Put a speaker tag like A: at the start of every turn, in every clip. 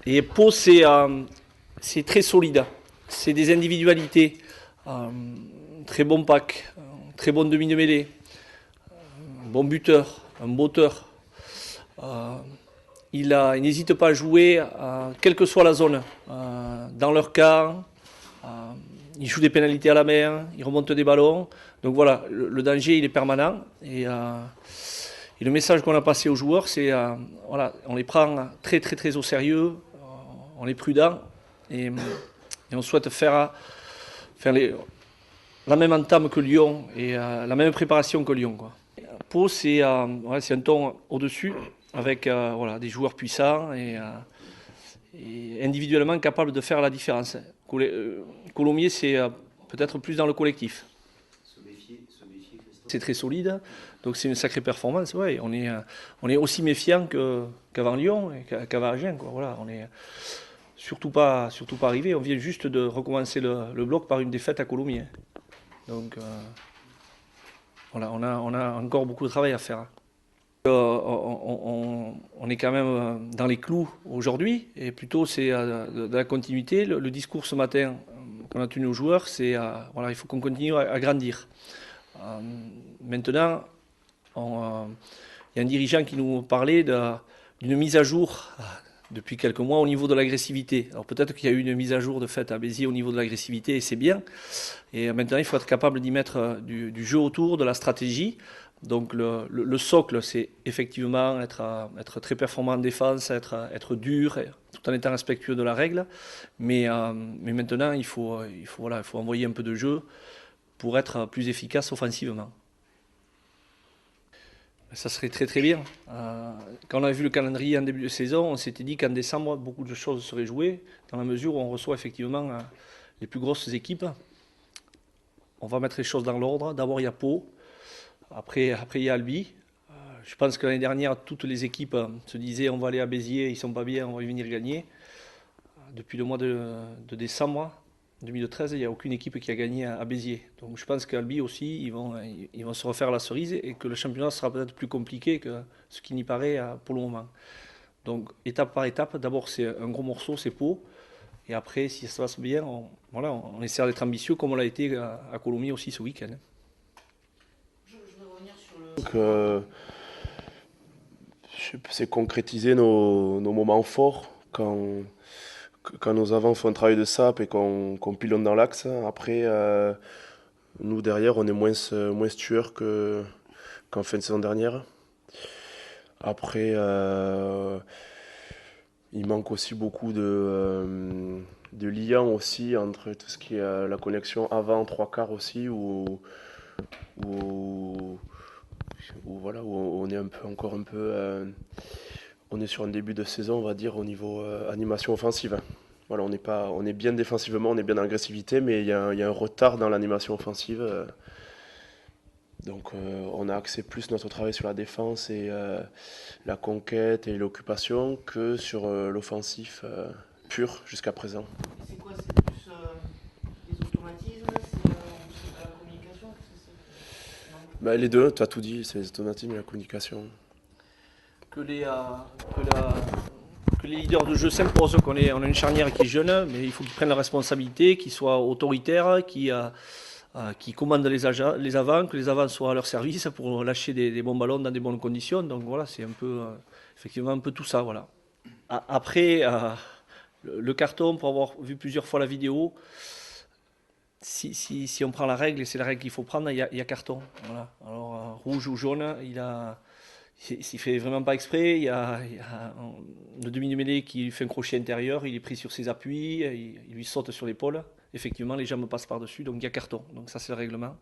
A: Et Pau, c'est très solide. C'est des individualités. Très bon pack, très bon demi de mêlée, un bon buteur, un botteur. Euh, il n'hésite pas à jouer, quelle que soit la zone. Dans leur cas, il joue des pénalités à la main, il remonte des ballons. Donc voilà, le danger, il est permanent. Et le message qu'on a passé aux joueurs, c'est voilà, on les prend très très très au sérieux, on est prudent et, et on souhaite faire la même entame que Lyon et la même préparation que Lyon, quoi. Pau, ouais, c'est un ton au-dessus avec voilà, des joueurs puissants et individuellement capables de faire la différence. Colomiers, c'est peut-être plus dans le collectif. C'est très solide, donc c'est une sacrée performance. Ouais, on est aussi méfiant qu'avant Lyon et qu'avant Agen, quoi. Voilà, on est surtout pas arrivé. On vient juste de recommencer le bloc par une défaite à Colomiers. Donc voilà, on a encore beaucoup de travail à faire. On est quand même dans les clous aujourd'hui, et plutôt c'est de la continuité. Le discours ce matin qu'on a tenu aux joueurs, c'est voilà, il faut qu'on continue à grandir. Maintenant, il y a un dirigeant qui nous parlait d'une mise à jour depuis quelques mois au niveau de l'agressivité. Alors peut-être qu'il y a eu une mise à jour de fait à Béziers au niveau de l'agressivité, et c'est bien. Et maintenant, il faut être capable d'y mettre du jeu autour, de la stratégie. Donc le socle, c'est effectivement être très performant en défense, être dur, tout en étant respectueux de la règle. Mais maintenant, voilà, il faut envoyer un peu de jeu pour être plus efficace offensivement. Ça serait très très bien. Quand on a vu le calendrier en début de saison, on s'était dit qu'en décembre, beaucoup de choses seraient jouées, dans la mesure où on reçoit effectivement les plus grosses équipes. On va mettre les choses dans l'ordre. D'abord, il y a Pau. Après, il y a Albi. Je pense que l'année dernière, toutes les équipes se disaient on va aller à Béziers, ils sont pas bien, on va y venir gagner. Depuis le mois de décembre 2013, il n'y a aucune équipe qui a gagné à Béziers. Donc je pense qu'Albi aussi, ils vont se refaire la cerise et que le championnat sera peut-être plus compliqué que ce qui n'y paraît pour le moment. Donc étape par étape, d'abord c'est un gros morceau, c'est Pau. Et après, si ça se passe bien, voilà, on essaie d'être ambitieux comme on l'a été à Colomiers aussi ce week-end.
B: Donc, c'est concrétiser nos moments forts quand nos avants font un travail de sape et qu'on pilonne dans l'axe. Après, nous derrière, on est moins tueurs qu'en fin de saison dernière. Après, il manque aussi beaucoup de liens aussi entre tout ce qui est la connexion avant trois quarts aussi, où, voilà, où on est encore un peu, on est sur un début de saison, on va dire, au niveau animation offensive. Voilà, on est bien défensivement, on est bien en agressivité, mais il y a un retard dans l'animation offensive. Donc on a axé plus notre travail sur la défense et la conquête et l'occupation que sur l'offensif pur jusqu'à présent.
C: C'est quoi? C'est plus des automatismes? C'est la communication?
B: Bah, les deux, tu as tout dit, c'est les automatismes et la communication.
A: Que les, que les leaders de jeu s'imposent, on a une charnière qui est jeune, mais il faut qu'ils prennent la responsabilité, qu'ils soient autoritaires, qui commandent les avants, que les avants soient à leur service pour lâcher des bons ballons dans des bonnes conditions. Donc voilà, c'est un peu, effectivement un peu tout ça. Voilà. Après, le carton, pour avoir vu plusieurs fois la vidéo, si on prend la règle, et c'est la règle qu'il faut prendre, il y a carton. Voilà. Alors, rouge ou jaune, s'il fait vraiment pas exprès, il y a le demi de mêlée qui fait un crochet intérieur, il est pris sur ses appuis, il lui saute sur l'épaule. Effectivement, les jambes passent par-dessus, donc il y a carton. Donc ça, c'est le règlement.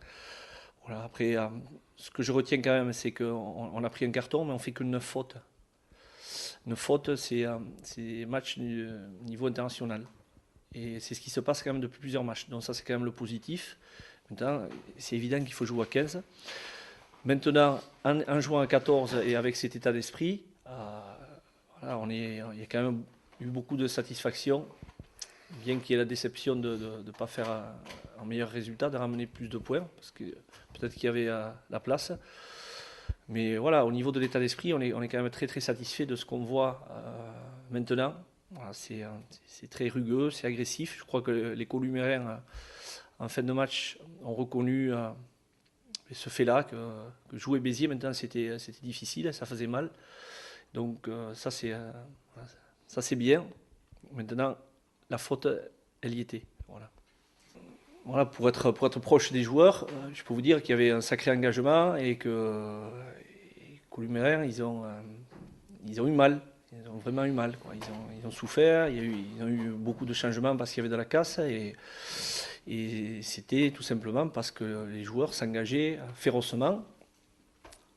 A: Voilà. Après, ce que je retiens quand même, c'est qu'on a pris un carton, mais on fait que 9 fautes. 9 fautes, c'est match niveau international. Et c'est ce qui se passe quand même depuis plusieurs matchs. Donc ça, c'est quand même le positif. Maintenant, c'est évident qu'il faut jouer à 15. Maintenant, en jouant à 14 et avec cet état d'esprit, voilà, il y a quand même eu beaucoup de satisfaction, bien qu'il y ait la déception de ne pas faire un meilleur résultat, de ramener plus de points, parce que peut-être qu'il y avait la place. Mais voilà, au niveau de l'état d'esprit, on est quand même très très satisfait de ce qu'on voit maintenant. Voilà, c'est très rugueux, c'est agressif. Je crois que les Columérains, en fin de match, ont reconnu ce fait-là, que jouer Béziers, maintenant, c'était difficile, ça faisait mal. Donc ça c'est bien. Maintenant, la faute, elle y était. Voilà. Voilà, pour être proche des joueurs, je peux vous dire qu'il y avait un sacré engagement et que les Columérains, ils ont eu mal. Ils ont vraiment eu mal, quoi. Ils ont souffert, ils ont eu beaucoup de changements parce qu'il y avait de la casse et c'était tout simplement parce que les joueurs s'engageaient férocement,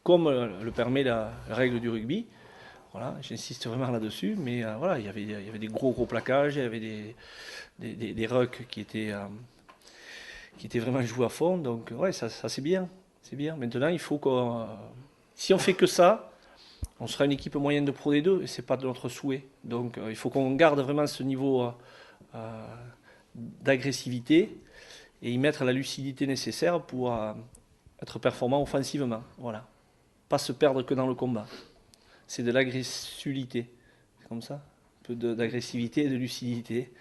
A: comme le permet la règle du rugby. Voilà, j'insiste vraiment là-dessus, mais voilà, il y avait des gros plaquages, il y avait des rucks qui étaient vraiment joués à fond, donc ouais, ça c'est bien, c'est bien. Maintenant, il faut qu'on, si on fait que ça, on sera une équipe moyenne de Pro D2 et c'est pas de notre souhait. Donc il faut qu'on garde vraiment ce niveau d'agressivité et y mettre la lucidité nécessaire pour être performant offensivement. Voilà, pas se perdre que dans le combat. C'est de l'agressivité, c'est comme ça, un peu d'agressivité et de lucidité.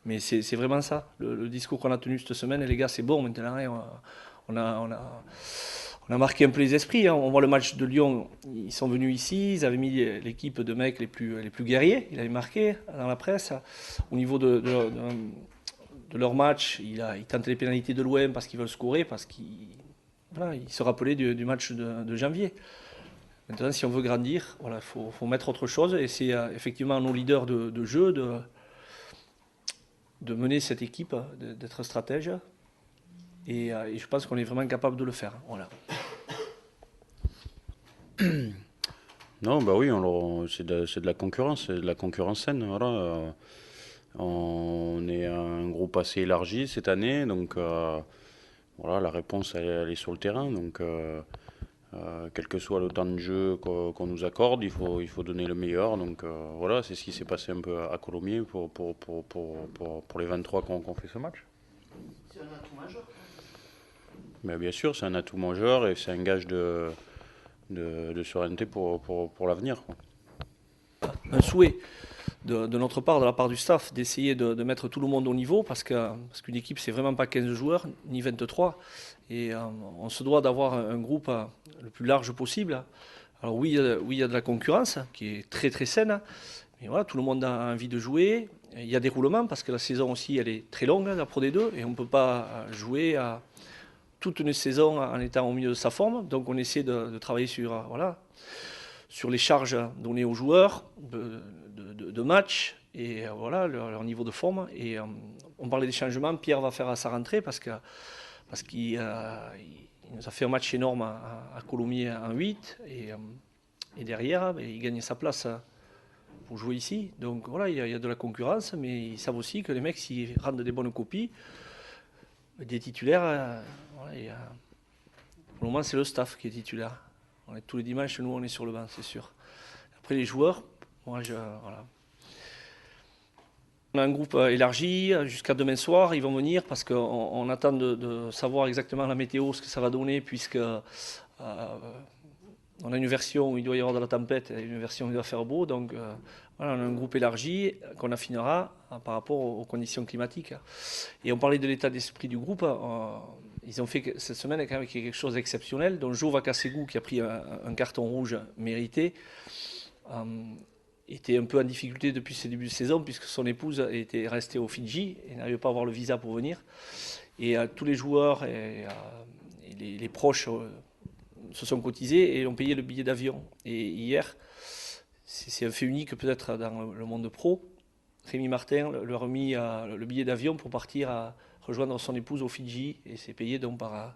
A: Mais c'est vraiment ça, le discours qu'on a tenu cette semaine. Et les gars, c'est bon maintenant. On a marqué un peu les esprits. Hein. On voit le match de Lyon, ils sont venus ici, ils avaient mis l'équipe de mecs les plus guerriers. Il avait marqué dans la presse. Au niveau de leur match, il tentait les pénalités de l'OM parce qu'ils veulent scorer, parce qu'ils se rappelaient du match de janvier. Maintenant, si on veut grandir, voilà, faut mettre autre chose. Et c'est effectivement à nos leaders de jeu de mener cette équipe, d'être stratège. Et je pense qu'on est vraiment capable de le faire. Voilà.
D: Non, bah oui, c'est de la concurrence, c'est de la concurrence saine. Voilà. On est un groupe assez élargi cette année, donc voilà, la réponse elle est sur le terrain. Donc quel que soit le temps de jeu qu'on nous accorde, il faut donner le meilleur. Donc voilà, c'est ce qui s'est passé un peu à Colomiers pour les 23 qu'on fait ce match.
C: C'est un atout majeur.
D: Mais bien sûr, c'est un atout majeur et c'est un gage de sérénité pour l'avenir.
A: Un souhait de notre part, de la part du staff, d'essayer de mettre tout le monde au niveau parce qu'une équipe, c'est vraiment pas 15 joueurs, ni 23. Et on se doit d'avoir un groupe le plus large possible. Alors oui, il y a de la concurrence qui est très très saine. Mais voilà, tout le monde a envie de jouer. Il y a des roulements parce que la saison aussi, elle est très longue, la Pro D2, et on ne peut pas jouer à toute une saison en étant au milieu de sa forme. Donc on essaie de travailler sur les charges données aux joueurs de match et voilà, leur niveau de forme. Et on parlait des changements. Pierre va faire à sa rentrée parce qu'il nous a fait un match énorme à Colomiers en 8 et derrière, il gagne sa place pour jouer ici. Donc voilà, il y a de la concurrence, mais ils savent aussi que les mecs, s'ils rendent des bonnes copies, des titulaires, voilà, pour le moment, c'est le staff qui est titulaire. Tous les dimanches, nous, on est sur le banc, c'est sûr. Après, les joueurs, voilà. On a un groupe élargi jusqu'à demain soir. Ils vont venir parce qu'on attend de savoir exactement la météo, ce que ça va donner, puisque on a une version où il doit y avoir de la tempête et une version où il doit faire beau. Donc voilà, on a un groupe élargi qu'on affinera par rapport aux conditions climatiques. Et on parlait de l'état d'esprit du groupe. Ils ont fait cette semaine quand même quelque chose d'exceptionnel. Donc Joe Vakassegou, qui a pris un carton rouge mérité, était un peu en difficulté depuis ses débuts de saison puisque son épouse était restée au Fidji et n'arrivait pas à avoir le visa pour venir. Et tous les joueurs et les proches se sont cotisés et ont payé le billet d'avion. Et hier, c'est un fait unique peut-être dans le monde pro, Rémi Martin leur a mis le billet d'avion pour partir rejoindre son épouse au Fidji et c'est payé donc par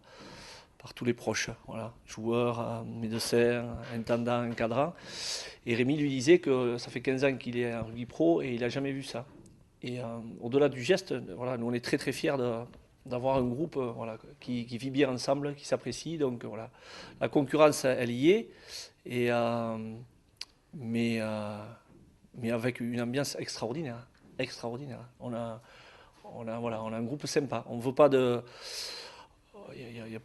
A: tous les proches, voilà, joueurs, médecins, intendants, encadrants. Et Rémi lui disait que ça fait 15 ans qu'il est en rugby pro et il n'a jamais vu ça. Et au-delà du geste, voilà, nous on est très très fiers d'avoir un groupe voilà, qui vit bien ensemble, qui s'apprécie. Donc voilà, la concurrence elle y est, et, mais avec une ambiance extraordinaire. On a un groupe sympa. On veut pas de... Il n'y a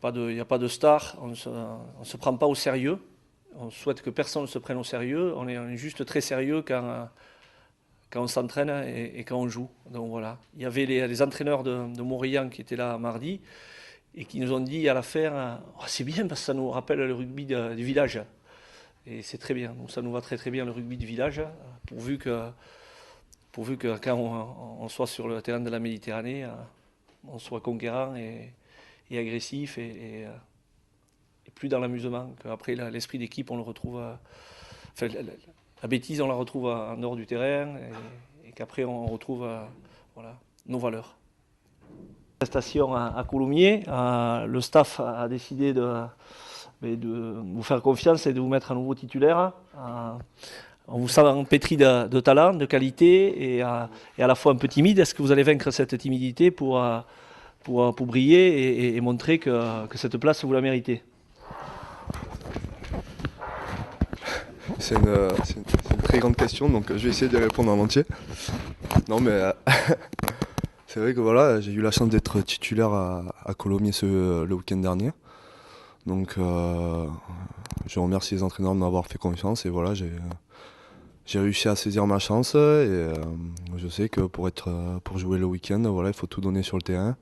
A: pas de star, on ne se prend pas au sérieux. On souhaite que personne ne se prenne au sérieux. On est juste très sérieux quand quand on s'entraîne et quand on joue. Donc voilà. Il y avait les entraîneurs de Montréal qui étaient là mardi et qui nous ont dit à la fin, oh, c'est bien parce que ça nous rappelle le rugby du village. Et c'est très bien. Donc ça nous va très très bien le rugby du village, pourvu que quand on soit sur le terrain de la Méditerranée, on soit conquérant et agressif et plus dans l'amusement. Qu'après l'esprit d'équipe, on le retrouve. Enfin, la bêtise, on la retrouve en dehors du terrain et qu'après on retrouve voilà, nos valeurs. Prestation à Coulommiers, le staff a décidé de vous faire confiance et de vous mettre à nouveau titulaire. On vous sent pétri de talent, de qualité et à la fois un peu timide. Est-ce que vous allez vaincre cette timidité pour briller et montrer que cette place, vous la méritez?
E: C'est une très grande question, donc je vais essayer de répondre en entier. Non mais c'est vrai que voilà, j'ai eu la chance d'être titulaire à Coulommiers le week-end dernier. Donc je remercie les entraîneurs de m'avoir fait confiance et voilà, j'ai réussi à saisir ma chance et je sais que pour jouer le week-end, voilà, il faut tout donner sur le terrain.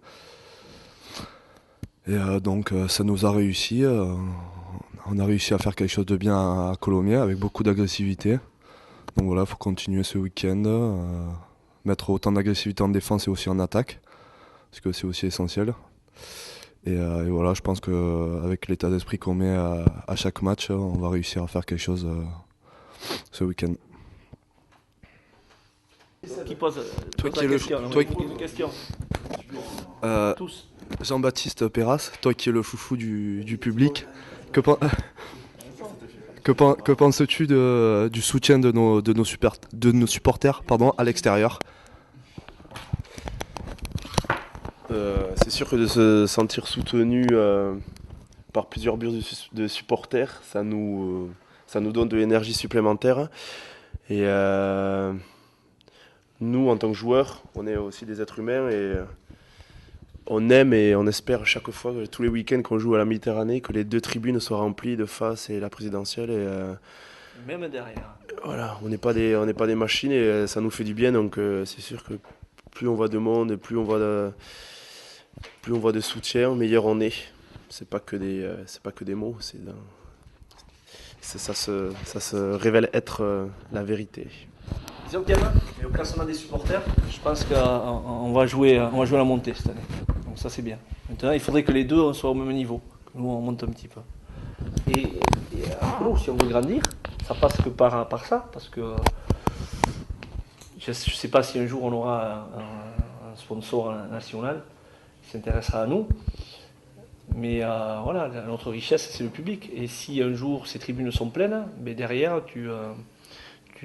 E: Et donc ça nous a réussi. On a réussi à faire quelque chose de bien à Coulommiers avec beaucoup d'agressivité. Donc voilà, il faut continuer ce week-end, mettre autant d'agressivité en défense et aussi en attaque, parce que c'est aussi essentiel. Et voilà, je pense qu'avec l'état d'esprit qu'on met à chaque match, on va réussir à faire quelque chose ce week-end.
A: Qui pose
E: Toi qui
A: la
E: es le
A: question,
E: toi
A: une question.
E: Tous. Jean-Baptiste Perras, toi qui es le chouchou du public, que penses-tu du soutien de nos supporters à l'extérieur?
B: C'est sûr que de se sentir soutenu par plusieurs bus de supporters, ça nous donne de l'énergie supplémentaire. Et nous, en tant que joueurs, on est aussi des êtres humains et on aime et on espère chaque fois, tous les week-ends qu'on joue à la Méditerranée, que les deux tribunes soient remplies de face et la présidentielle. Et
A: même derrière.
B: voilà, on n'est pas des machines et ça nous fait du bien. Donc c'est sûr que plus on voit de monde, plus on voit de soutien, meilleur on est. C'est pas que des mots, ça se révèle être la vérité.
A: Disons qu'il y a mais au classement des supporters, je pense qu'on va jouer la montée cette année. Donc ça c'est bien. Maintenant, il faudrait que les deux soient au même niveau. Que nous on monte un petit peu. Et nous, si on veut grandir, ça passe que par ça, parce que je ne sais pas si un jour on aura un sponsor national qui s'intéressera à nous. Mais voilà, notre richesse, c'est le public. Et si un jour ces tribunes sont pleines, mais derrière, tu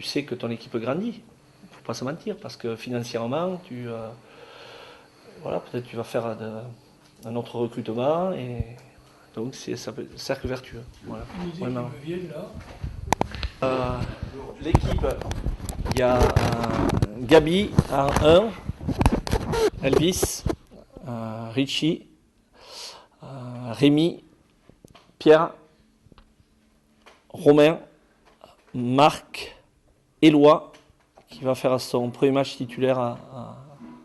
A: sais que ton équipe grandit. Il ne faut pas se mentir, parce que financièrement, voilà, peut-être tu vas faire un autre recrutement. Et donc, c'est un cercle vertueux. Voilà, vraiment. L'équipe, il y a Gabi en 1, Elvis, Richie, Rémi, Pierre, Romain, Marc, Éloi, qui va faire son premier match titulaire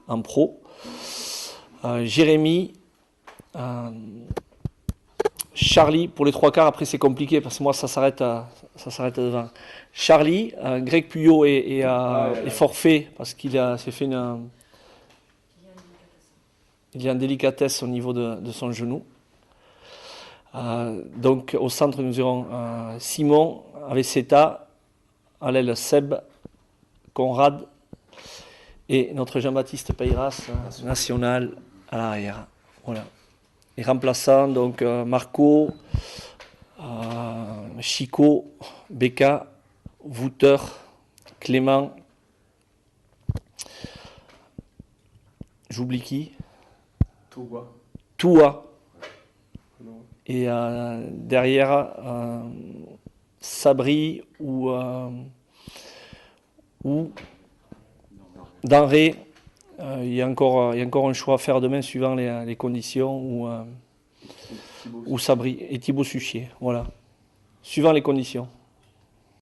A: en pro, Jérémy, Charlie, pour les trois quarts, après c'est compliqué parce que moi ça s'arrête devant. Charlie, Greg Puyot est forfait parce qu'il s'est fait il y a une délicatesse au niveau de son genou. Donc au centre nous aurons Simon, Aveseta, à l'aile Seb, Conrad et notre Jean-Baptiste Peyras, national à l'arrière. Voilà. Les remplaçants, donc Marco, Chico, Becca, Wouter, Clément, j'oublie qui? Toua. Et derrière, Sabri ou Denré. Il y a encore un choix à faire demain suivant les conditions ou Sabri et Thibaut Suchier. Voilà. Suivant les conditions.